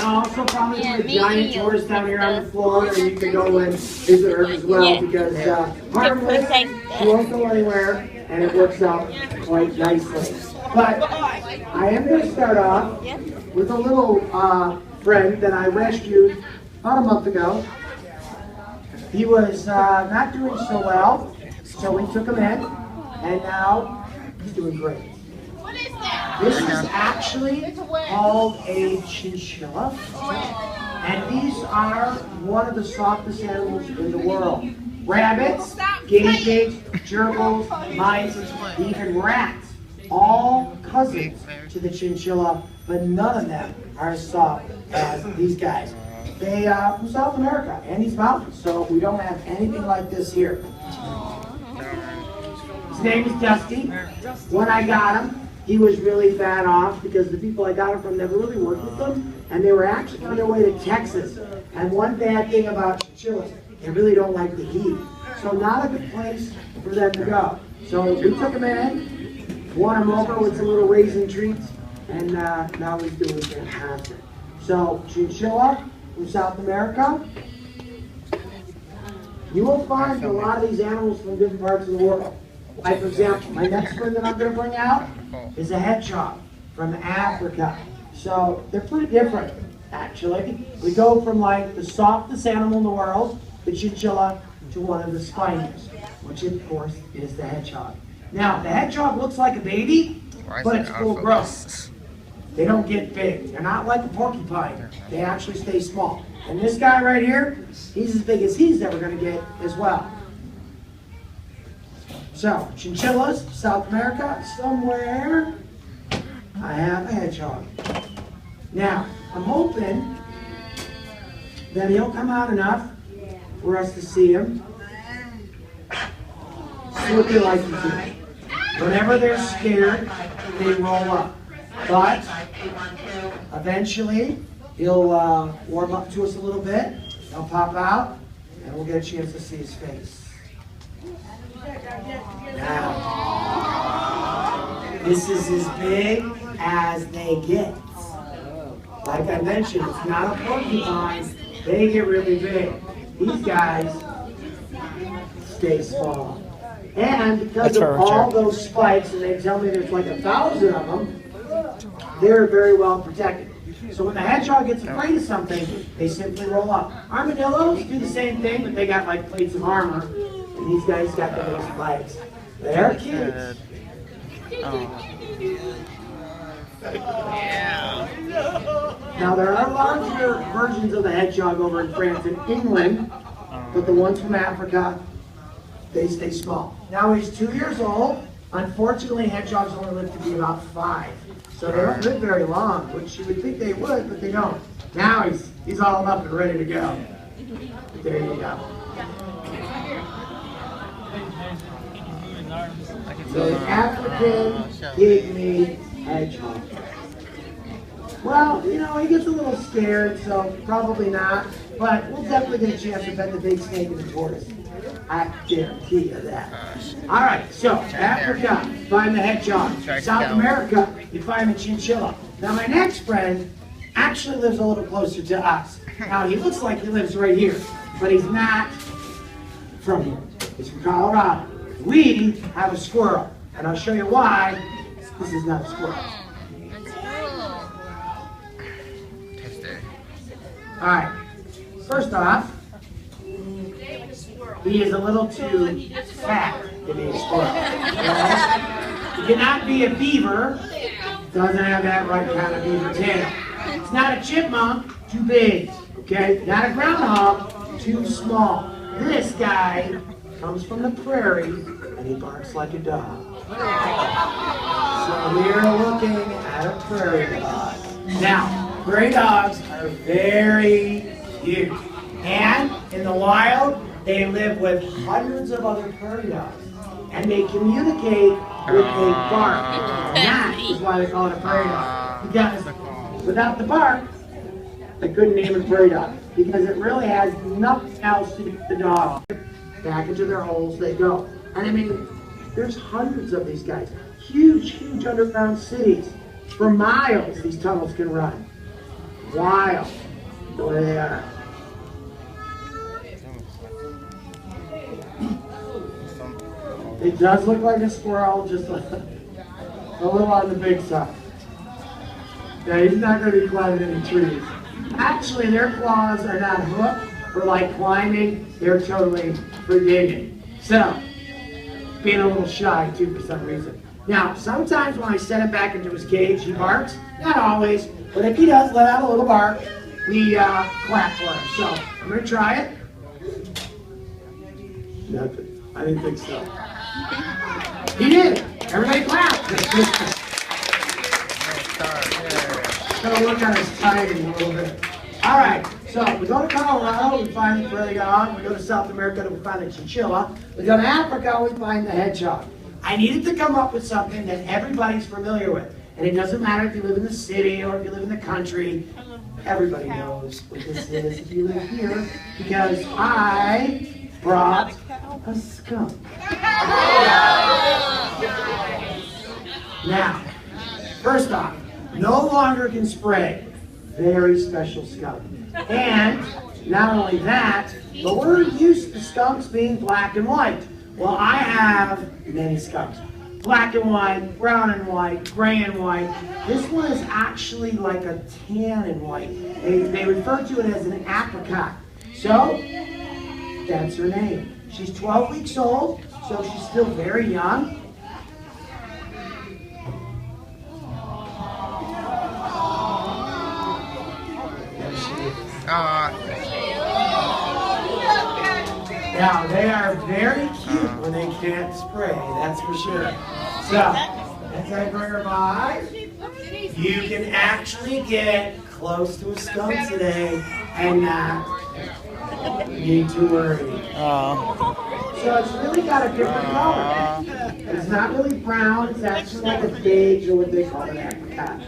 I'll also probably do a giant tours down here on the floor, and you can go and visit her as well, because harmless, she won't go anywhere, and it works out quite nicely. But I am going to start off with a little friend that I rescued about a month ago. He was not doing so well, so we took him in, and now he's doing great. What is that? This is actually called a chinchilla, and these are one of the softest animals in the world. Rabbits, guinea pigs, gerbils, mice, even rats, all cousins to the chinchilla, but none of them are as soft as these guys. They are from South America, Andes Mountains, so we don't have anything like this here. His name is Dusty. When I got him, he was really bad off because the people I got him from never really worked with them, and they were actually on their way to Texas. And one bad thing about chinchillas, they really don't like the heat. So not a good place for them to go. So we took him in, won him over with some little raisin treats, and now he's doing fantastic. So chinchilla from South America. You will find a lot of these animals from different parts of the world. Like, for example, my next friend that I'm going to bring out is a hedgehog from Africa. So they're pretty different, actually. We go from like the softest animal in the world, the chinchilla, to one of the spiniest, which of course is the hedgehog. Now, the hedgehog looks like a baby, but it's full grown. They don't get big. They're not like a porcupine. They actually stay small. And this guy right here, he's as big as he's ever going to get as well. So, chinchillas, South America, somewhere I have a hedgehog. Now, I'm hoping that he'll come out enough for us to see him. See what they like to do. Whenever they're scared, they roll up. But eventually, he'll warm up to us a little bit. He'll pop out, and we'll get a chance to see his face. Now, this is as big as they get. Like I mentioned, it's not a porcupine. They get really big. These guys stay small. And because of all those spikes, and they tell me there's like 1,000 of them, they're very well protected. So when the hedgehog gets afraid of something, they simply roll up. Armadillos do the same thing, but they got like plates of armor. And these guys got the little spikes. They're cute. Now there are larger versions of the hedgehog over in France and England, but the ones from Africa, they stay small. Now he's 2 years old. Unfortunately, hedgehogs only live to be about 5. So they don't live very long, which you would think they would, but they don't. Now he's all up and ready to go. But there you go. The African pygmy hedgehog. Well, you know, he gets a little scared, so probably not. But we'll definitely get a chance to pet the big snake and the tortoise. I guarantee you that. All right, so Africa, find the hedgehog. South America, you find the chinchilla. Now my next friend actually lives a little closer to us. Now he looks like he lives right here, but he's not from here. He's from Colorado. We have a squirrel, and I'll show you why this is not a squirrel. All right, first off, he is a little too fat to be a squirrel. He cannot be a beaver, doesn't have that right kind of beaver tail. It's not a chipmunk, too big, okay? Not a groundhog, too small. This guy comes from the prairie, and he barks like a dog. So we're looking at a prairie dog. Now, prairie dogs are very cute. And in the wild, they live with hundreds of other prairie dogs. And they communicate with a bark. And that is why they call it a prairie dog. Because without the bark, I couldn't name it prairie dog. Because it really has nothing else to do with the dog. Back into their holes they go. And I mean, there's hundreds of these guys. Huge, huge underground cities. For miles, these tunnels can run. Wild, the way they are. It does look like a squirrel, just a little on the big side. Yeah, he's not going to be climbing any trees. Actually, their claws are not hooked for like climbing, they're totally for digging. So, being a little shy too for some reason. Now, sometimes when I set him back into his cage, he barks. Not always, but if he does let out a little bark, we clap for him. So, I'm going to try it. Nothing. I didn't think so. He did. Everybody clapped. Gotta look at his timing a little bit. All right. So we go to Colorado, we find the prairie dog. We go to South America, we find the chinchilla. We go to Africa, we find the hedgehog. I needed to come up with something that everybody's familiar with. And it doesn't matter if you live in the city or if you live in the country. Everybody knows what this is if you live here, because I brought a skunk. Now, first off, no longer can spray. Very special skunk. And not only that, but we're used to skunks being black and white. Well, I have many skunks. Black and white, brown and white, gray and white. This one is actually like a tan and white. They refer to it as an apricot. So, that's her name. She's 12 weeks old, so she's still very young. Now, they are very cute when they can't spray, that's for sure. So, as I bring her by, you can actually get close to a skunk today and not need to worry. So it's really got a different color. It's not really brown, it's actually like a beige or what they call an apricot.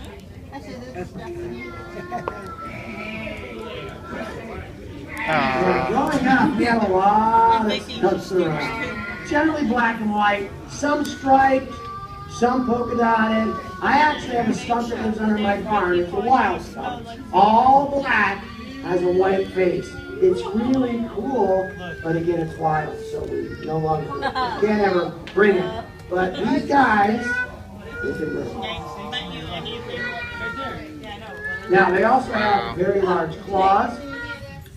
Yeah, growing up, we had a lot of skunks around. Generally black and white, some striped, some polka dotted. I actually have a skunk that lives under my barn. It's a wild skunk. All black, has a white face. It's really cool, but again, it's wild, so we no longer can't ever bring it. But these guys, they can bring it. Now, they also have very large claws.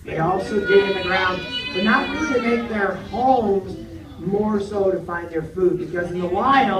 They also dig in the ground, but not really to make their homes, more so to find their food, because in the wild,